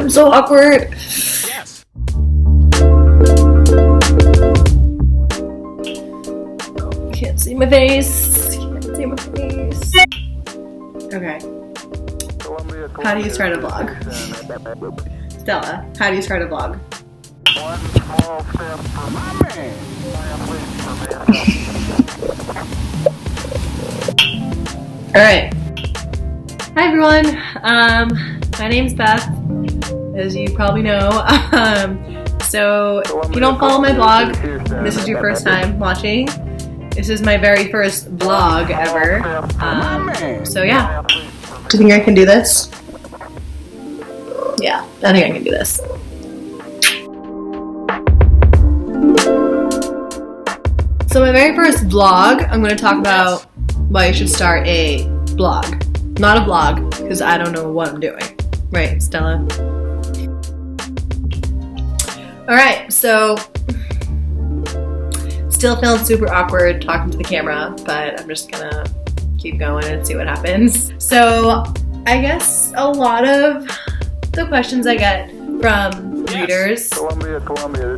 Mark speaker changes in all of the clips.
Speaker 1: I'm so awkward.
Speaker 2: Yes.
Speaker 1: Can't see my face. Can't see my face. Okay. How do you start a vlog? Stella, how do you start a vlog?
Speaker 2: One small step for mommy.
Speaker 1: Alright. Hi everyone. My name's Beth, as you probably know. So if you don't follow my blog, and this is your first time watching, this is my very first vlog ever. So yeah. Do you think I can do this? Yeah, I think I can do this. So my very first vlog, I'm going to talk about why you should start a blog. Not a vlog, because I don't know what I'm doing. Right, Stella? Alright, so still feeling super awkward talking to the camera, but I'm just gonna keep going and see what happens. So I guess a lot of the questions I get from readers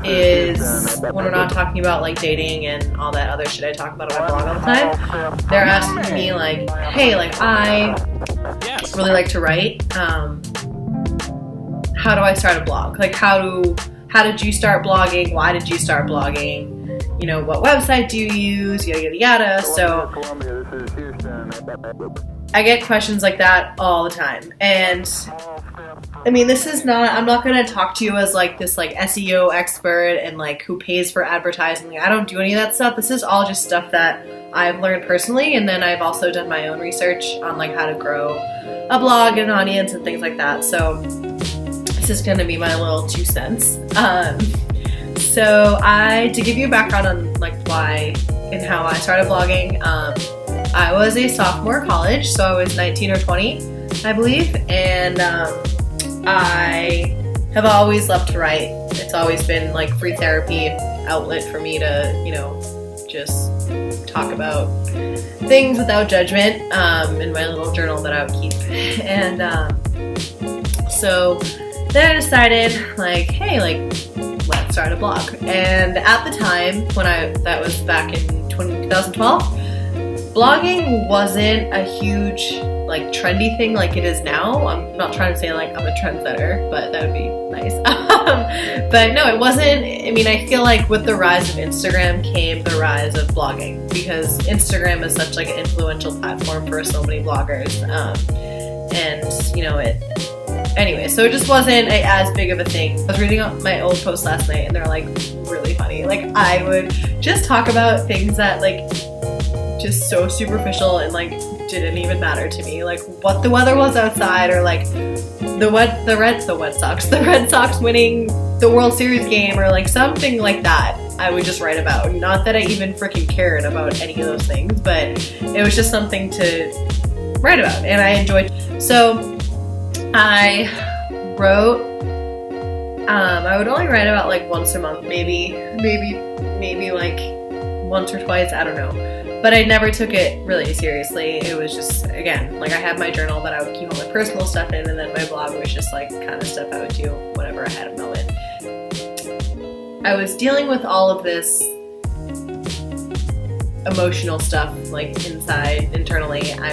Speaker 1: is when we're not talking about like dating and all that other shit I talk about on my blog all the time, they're asking me like, hey, like I really like to write. How do I start a blog? Like how did you start blogging? Why did you start blogging? You know, what website do you use? Yada yada yada. So I get questions like that all the time. And I mean, I'm not going to talk to you as like this like SEO expert and like who pays for advertising. Like, I don't do any of that stuff. This is all just stuff that I've learned personally. And then I've also done my own research on like how to grow a blog and an audience and things like that. So this is going to be my little 2 cents. So to give you a background on like why and how I started blogging, I was a sophomore in college, so I was 19 or 20, I believe, and I have always loved to write. It's always been like free therapy outlet for me to, you know, just talk about things without judgment in my little journal that I would keep. And so then I decided like, hey, like let's start a blog. And at the time that was back in 2012, blogging wasn't a huge like trendy thing like it is now. I'm not trying to say like I'm a trendsetter, but that would be nice. But no, it wasn't. I mean, I feel like with the rise of Instagram came the rise of blogging, because Instagram is such like an influential platform for so many bloggers. And you know, anyway, so it just wasn't as big of a thing. I was reading my old posts last night and they're like really funny. Like I would just talk about things that like just so superficial and like didn't even matter to me, like what the weather was outside, or like the Red Sox winning the World Series game, or like something like that. I would just write about. Not that I even freaking cared about any of those things, but it was just something to write about and I enjoyed. So I wrote, I would only write about like once a month, maybe like once or twice, I don't know. But I never took it really seriously. It was just, again, like I had my journal that I would keep all my personal stuff in, and then my blog was just like kind of stuff I would do whenever I had a moment. I was dealing with all of this emotional stuff like internally. I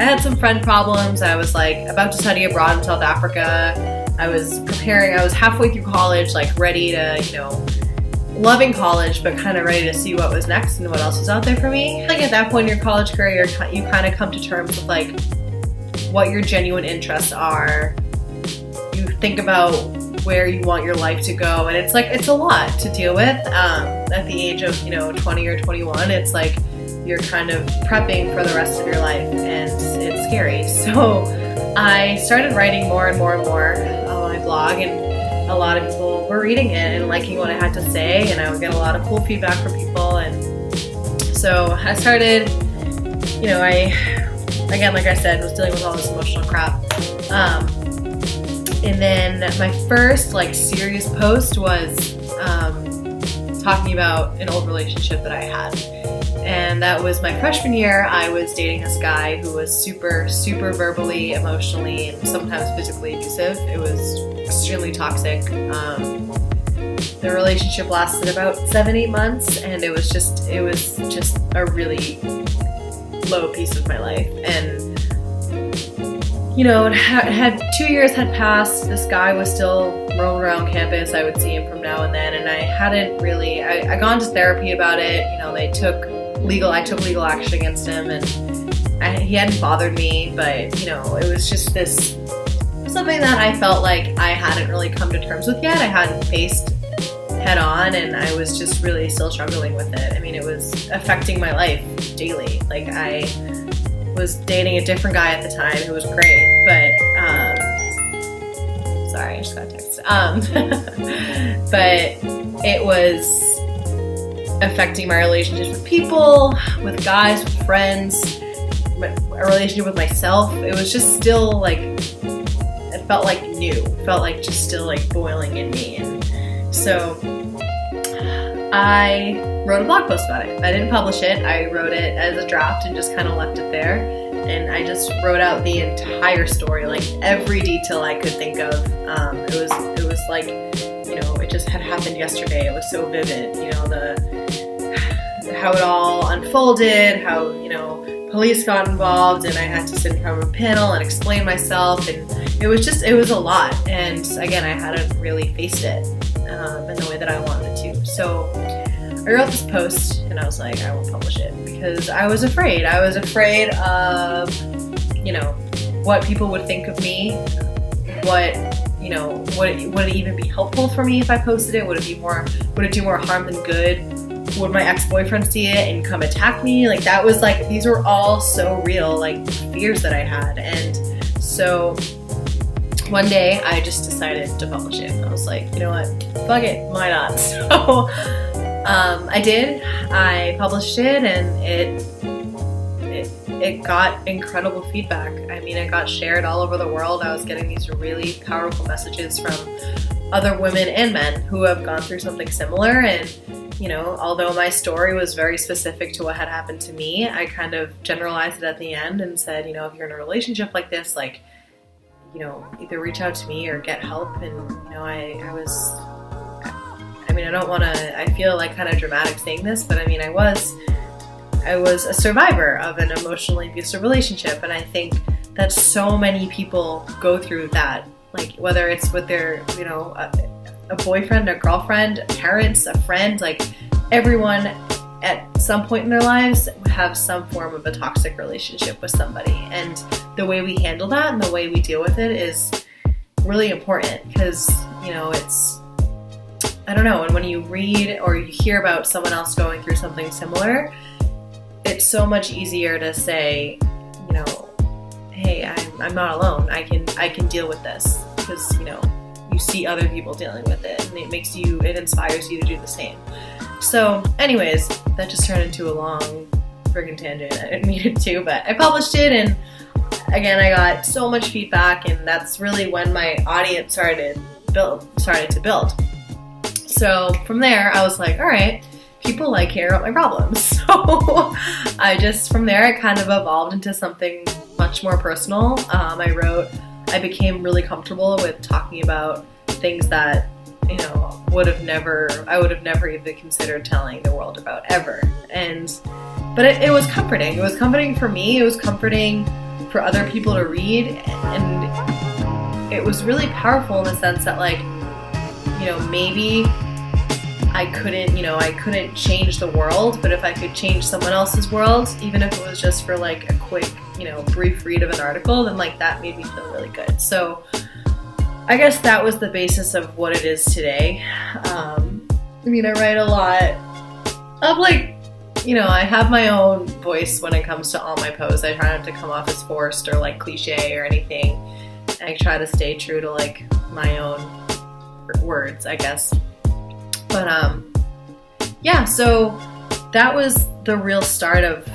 Speaker 1: had some friend problems. I was like about to study abroad in South Africa. I was halfway through college, like ready to, you know, loving college, but kind of ready to see what was next and what else was out there for me. Like at that point in your college career, you kind of come to terms with like what your genuine interests are. You think about where you want your life to go, and it's like, it's a lot to deal with. At the age of, you know, 20 or 21, it's like you're kind of prepping for the rest of your life, and it's scary. So I started writing more and more and more on my blog, and a lot of people were reading it and liking what I had to say, and I would get a lot of cool feedback from people. And so I started, you know, again, like I said, was dealing with all this emotional crap. And then my first like serious post was talking about an old relationship that I had. And that was my freshman year. I was dating this guy who was super, super verbally, emotionally, and sometimes physically abusive. It was extremely toxic. The relationship lasted about 7-8 months, and it was just a really low piece of my life. And had 2 years had passed. This guy was still roaming around campus. I would see him from now and then, and I hadn't really. I gone to therapy about it. I took legal action against him, and he hadn't bothered me. But it was just something that I felt like I hadn't really come to terms with yet. I hadn't faced head on, and I was just really still struggling with it. I mean, it was affecting my life daily. Like, I was dating a different guy at the time who was great, but sorry, I just got a text. But it was affecting my relationships with people, with guys, with friends, a relationship with myself. It was just still like, it felt like new. It felt like just still like boiling in me. And so I wrote a blog post about it. I didn't publish it. I wrote it as a draft and just kind of left it there. And I just wrote out the entire story, like every detail I could think of. It was like, it just had happened yesterday. It was so vivid, how it all unfolded, how, police got involved, and I had to sit in front of a panel and explain myself, and it was a lot. And again, I hadn't really faced it in the way that I wanted to. So I wrote this post, and I was like, I won't publish it because I was afraid. I was afraid of, what people would think of me, would it even be helpful for me if I posted it? Would it do more harm than good? Would my ex-boyfriend see it and come attack me? Like, that was like, these were all so real, like, fears that I had. And so one day I just decided to publish it. I was like, you know what, fuck it, why not? So I did. I published it, and it got incredible feedback. I mean, it got shared all over the world. I was getting these really powerful messages from other women and men who have gone through something similar. And although my story was very specific to what had happened to me, I kind of generalized it at the end and said, if you're in a relationship like this, like, either reach out to me or get help. And, I feel like kind of dramatic saying this, but I mean, I was a survivor of an emotionally abusive relationship. And I think that so many people go through that, like, whether it's with their, a boyfriend, a girlfriend, parents, a friend, like, everyone at some point in their lives have some form of a toxic relationship with somebody. And the way we handle that and the way we deal with it is really important because, it's, I don't know, and when you read or you hear about someone else going through something similar, it's so much easier to say, hey, I'm not alone. I can deal with this because, you see other people dealing with it, and it inspires you to do the same. So anyways, that just turned into a long friggin' tangent. I didn't mean it to, but I published it, and again, I got so much feedback, and that's really when my audience started to build. So from there, I was like, all right, people like hearing about my problems. So from there, it kind of evolved into something much more personal. I became really comfortable with talking about things that, I would have never even considered telling the world about ever. But it was comforting. It was comforting for me. It was comforting for other people to read. And it was really powerful in the sense that, like, maybe I couldn't change the world, but if I could change someone else's world, even if it was just for like a quick, brief read of an article, then like that made me feel really good. So I guess that was the basis of what it is today. I write a lot of like, I have my own voice when it comes to all my posts. I try not to come off as forced or like cliche or anything. I try to stay true to like my own words, I guess. But so that was the real start of,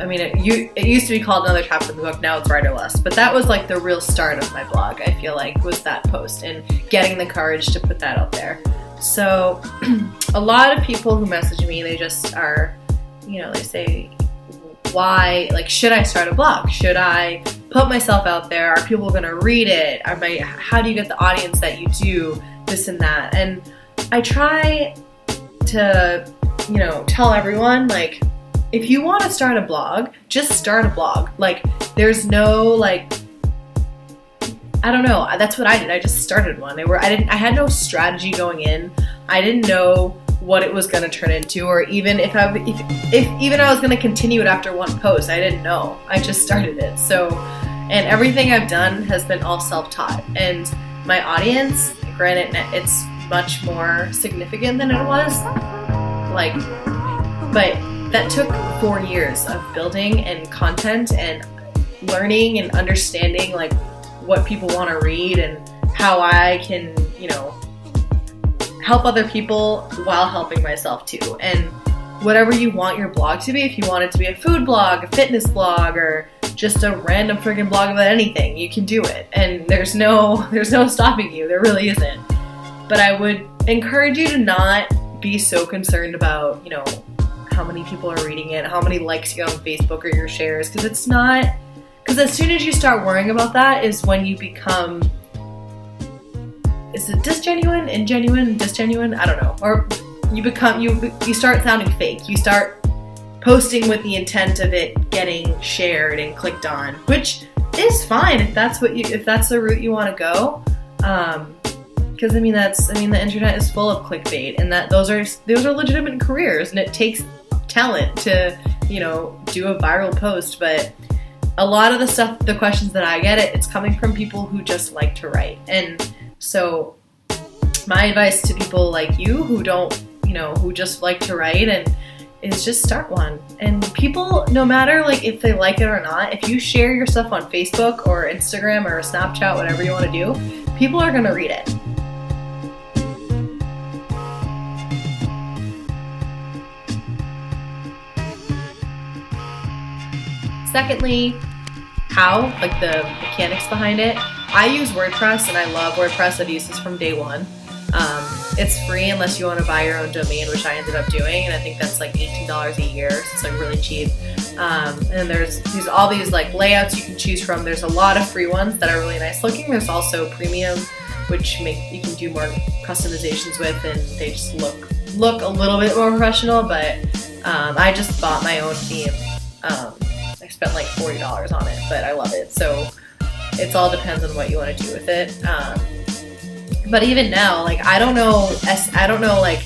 Speaker 1: it used to be called Another Chapter in the Book, now it's Writerless, but that was like the real start of my blog, I feel like, was that post and getting the courage to put that out there. So a lot of people who message me, they just are they say, why, like, should I start a blog? Should I put myself out there? Are people going to read it? How do you get the audience that you do? This and that. And I try to, tell everyone, like, if you want to start a blog, just start a blog. Like, there's no, like, I don't know. That's what I did. I just started one. I had no strategy going in. I didn't know what it was going to turn into, or even if even I was going to continue it after one post. I didn't know. I just started it. So, and everything I've done has been all self-taught. And my audience, granted, it's much more significant than it was. Like, but that took 4 years of building and content and learning and understanding, like, what people want to read and how I can, help other people while helping myself too. And whatever you want your blog to be, if you want it to be a food blog, a fitness blog, or just a random friggin' blog about anything, you can do it. And there's no stopping you. There really isn't. But I would encourage you to not be so concerned about, how many people are reading it, how many likes you get on Facebook or your shares, because it's not. Because as soon as you start worrying about that is when you become, is it disgenuine, ingenuine, disgenuine? I don't know. Or you start sounding fake. You start posting with the intent of it getting shared and clicked on, which is fine if that's the route you want to go. Because the internet is full of clickbait, and that those are legitimate careers, and it takes talent to do a viral post, but a lot of the questions that I get, it's coming from people who just like to write. And so my advice to people like you who don't, who just like to write, and is just start one. And people, no matter like if they like it or not, if you share your stuff on Facebook or Instagram or Snapchat, whatever you want to do, people are going to read it. Secondly, like the mechanics behind it. I use WordPress and I love WordPress. I've used this from day one. It's free unless you want to buy your own domain, which I ended up doing, and I think that's like $18 a year, so it's like really cheap. And there's all these like layouts you can choose from. There's a lot of free ones that are really nice looking. There's also premium, which you can do more customizations with, and they just look a little bit more professional. But I just bought my own theme. I spent like $40 on it, but I love it. So it all depends on what you want to do with it. But even now, like I don't know like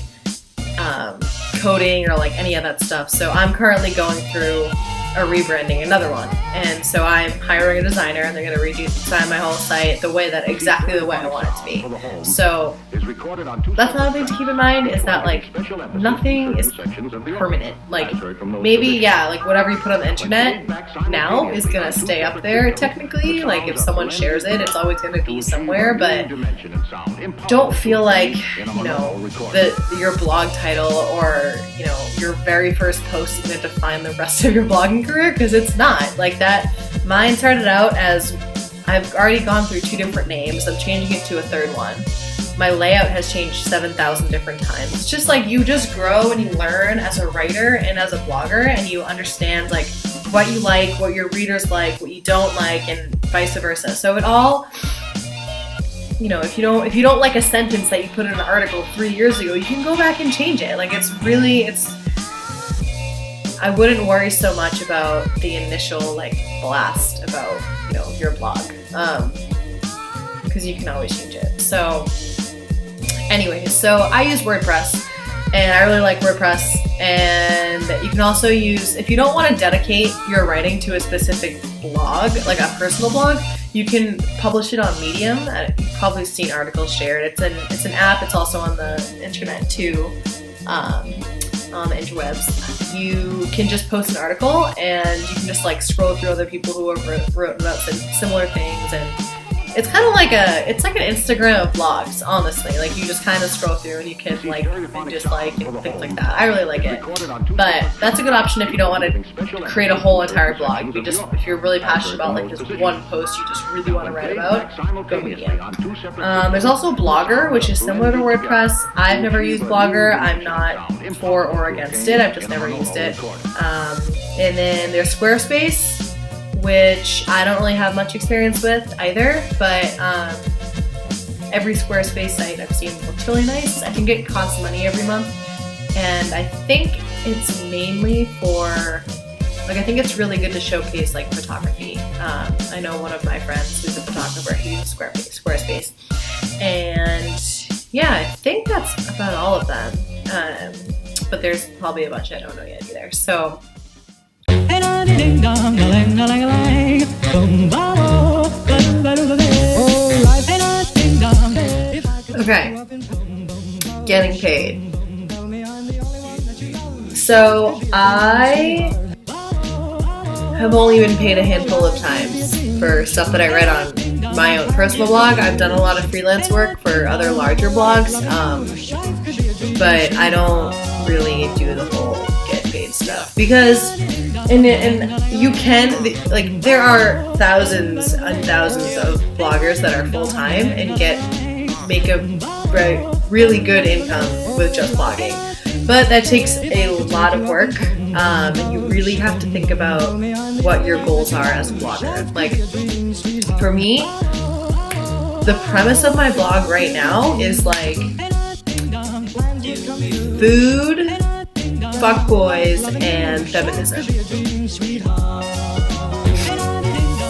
Speaker 1: coding or like any of that stuff. So I'm currently going through a rebranding, another one. And so I'm hiring a designer, and they're going to redesign my whole site exactly the way I want it to be. So that's another thing to keep in mind, is that like nothing is permanent. Like maybe, like whatever you put on the internet now is going to stay up there technically. Like if someone shares it, it's always going to be somewhere, but don't feel like, your blog title or, your very first post is going to define the rest of your blogging career, because it's not like that. Mine started out as, I've already gone through 2 different names. I'm changing it to a 3rd one. My layout has changed 7,000 different times. It's just like you just grow and you learn as a writer and as a blogger, and you understand like what you like, what your readers like, what you don't like, and vice versa. So it all, if you don't like a sentence that you put in an article 3 years ago, you can go back and change it. Like I wouldn't worry so much about the initial like blast about, your blog, because you can always change it. So anyways, so I use WordPress, and I really like WordPress. And you can also use, if you don't want to dedicate your writing to a specific blog, like a personal blog, you can publish it on Medium. You've probably seen articles shared. It's an app. It's also on the internet too, on the interwebs. You can just post an article, and you can just like scroll through other people who have written about similar things, and it's kind of like it's like an Instagram of vlogs, honestly. Like you just kind of scroll through and you can like and dislike and things like that. I really like it, but that's a good option if you don't want to create a whole entire blog. If you're really passionate about like this one post you just really want to write about, go Medium. There's also Blogger, which is similar to WordPress. I've never used Blogger. I'm not for or against it. I've just never used it. And then there's Squarespace, which I don't really have much experience with either, but every Squarespace site I've seen looks really nice. I think it costs money every month, and I think it's mainly for, like, I think it's really good to showcase like photography. I know one of my friends who's a photographer, he uses Squarespace, and yeah, I think that's about all of them. But there's probably a bunch I don't know yet either. So okay, getting paid. So I have only been paid a handful of times for stuff that I read on my own personal blog. I've done a lot of freelance work for other larger blogs, but I don't really do the whole get paid stuff because, and you can, like, there are thousands and thousands of bloggers that are full-time and make a really good income with just blogging. But that takes a lot of work, and you really have to think about what your goals are as a blogger. Like, for me, the premise of my blog right now is like food, fuckboys, and feminism.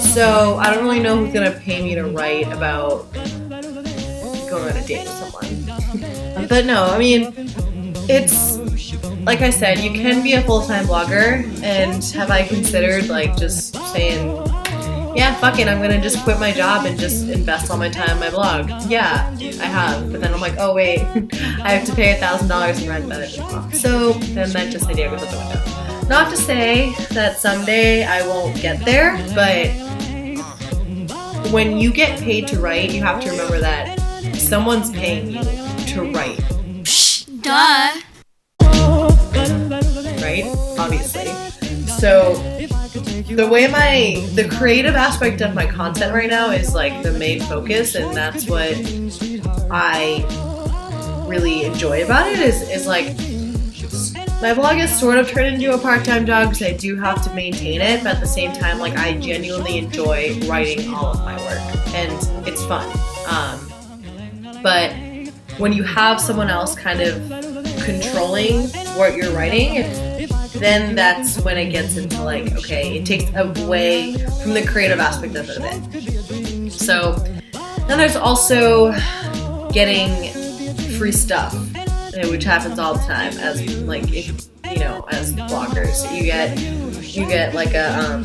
Speaker 1: So I don't really know who's gonna pay me to write about going on a date with someone. But no, I mean, it's, like I said, you can be a full-time blogger, and have I considered like just saying, yeah, fuck it, I'm gonna just quit my job and just invest all my time in my blog? Yeah, I have, but then I'm like, oh wait, I have to pay $1,000 in rent by the end of the month. So then that just idea goes out the window. Not to say that someday I won't get there, but when you get paid to write, you have to remember that someone's paying you to write.
Speaker 3: Duh.
Speaker 1: Right? Obviously. So the creative aspect of my content right now is like the main focus, and that's what I really enjoy about it is like my blog is sort of turned into a part-time job because I do have to maintain it, but at the same time, like, I genuinely enjoy writing all of my work, and it's fun. But when you have someone else kind of controlling what you're writing, then that's when it gets into like, okay, it takes away from the creative aspect of it a bit. So then there's also getting free stuff, which happens all the time as like, if you know, as bloggers, you get like a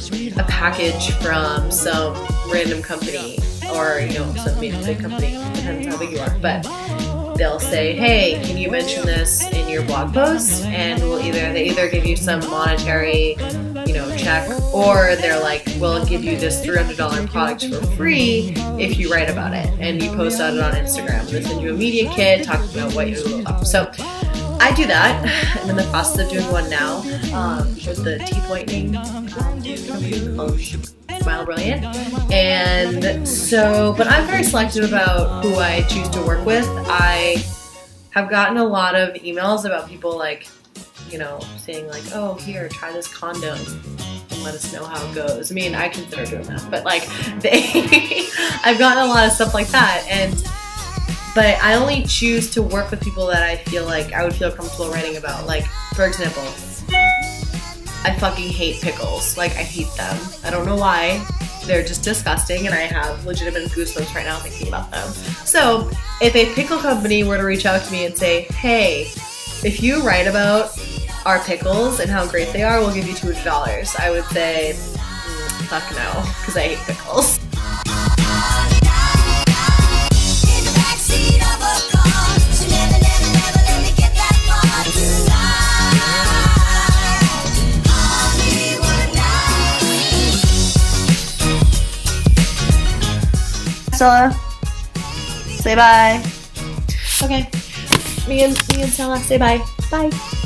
Speaker 1: package from some random company, or you know, some big company, depends how big you are, but they'll say, hey, can you mention this in your blog post? And they either give you some monetary, you know, check, or they're like, we'll give you this $300 product for free if you write about it and you post about it on Instagram. They send you a media kit talking about what you love. So I do that. I'm in the process of doing one now with the teeth whitening company called Smile Brilliant. And so, but I'm very selective about who I choose to work with. I have gotten a lot of emails about people like, you know, saying like, oh, here, try this condom and let us know how it goes. I mean, I consider doing that, but like I've gotten a lot of stuff like that, but I only choose to work with people that I feel like I would feel comfortable writing about. Like, for example, I fucking hate pickles. Like, I hate them. I don't know why. They're just disgusting, and I have legitimate goosebumps right now thinking about them. So, if a pickle company were to reach out to me and say, hey, if you write about our pickles and how great they are, we'll give you $200, I would say, fuck no, because I hate pickles. Stella. Say bye. Okay. Me and Stella, say bye. Bye.